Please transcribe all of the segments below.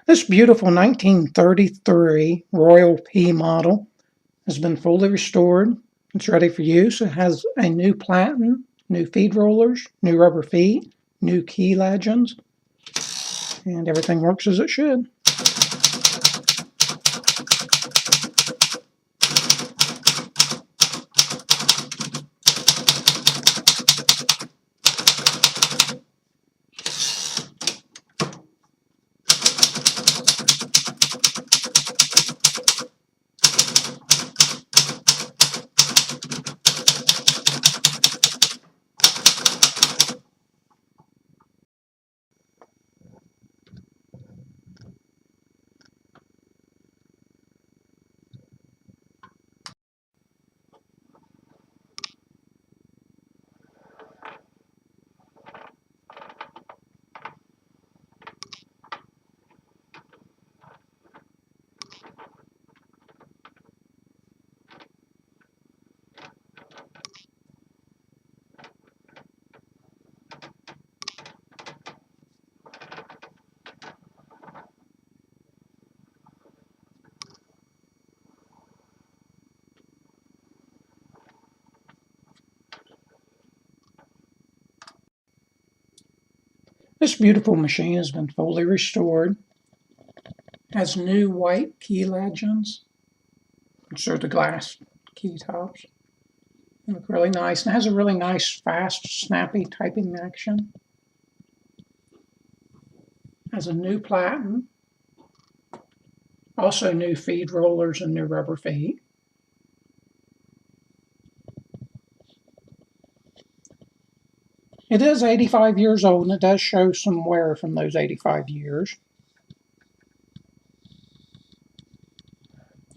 This beautiful 1933 Royal P model has been fully restored. It's ready for use. It has a new platen, new feed rollers, new rubber feet, new key legends, and everything works as it should. This beautiful machine has been fully restored. It has new white key legends, which are the glass key tops. They look really nice, and it has a really nice, fast, snappy typing action. It has a new platen, also new feed rollers and new rubber feet. It is 85 years old, and it does show some wear from those 85 years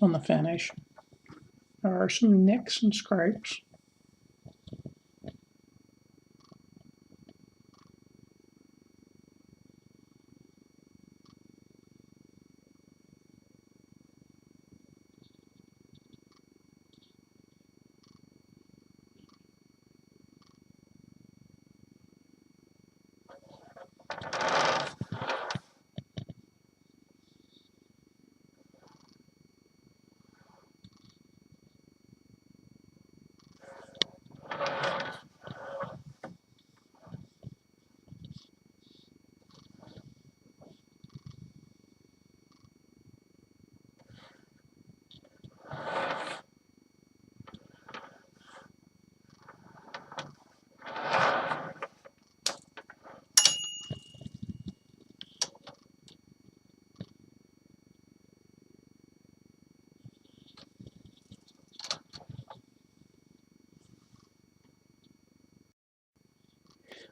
on the finish. There are some nicks and scrapes.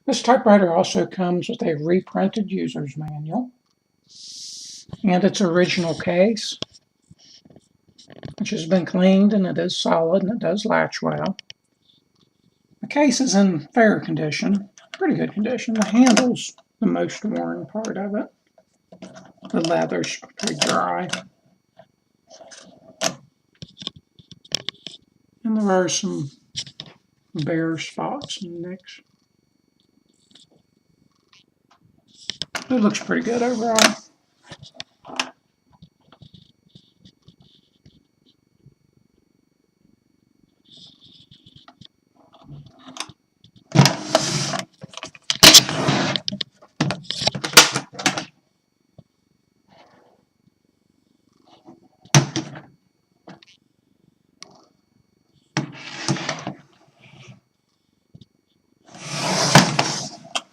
This typewriter also comes with a reprinted user's manual and its original case, which has been cleaned, and it is solid and it does latch well. The case is in fair condition, pretty good condition. The handle's the most worn part of it. The leather's pretty dry. And there are some bare spots and nicks. It looks pretty good overall.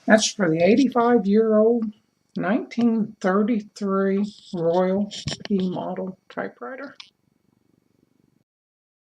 That's for the 85-year-old 1933 Royal P model typewriter.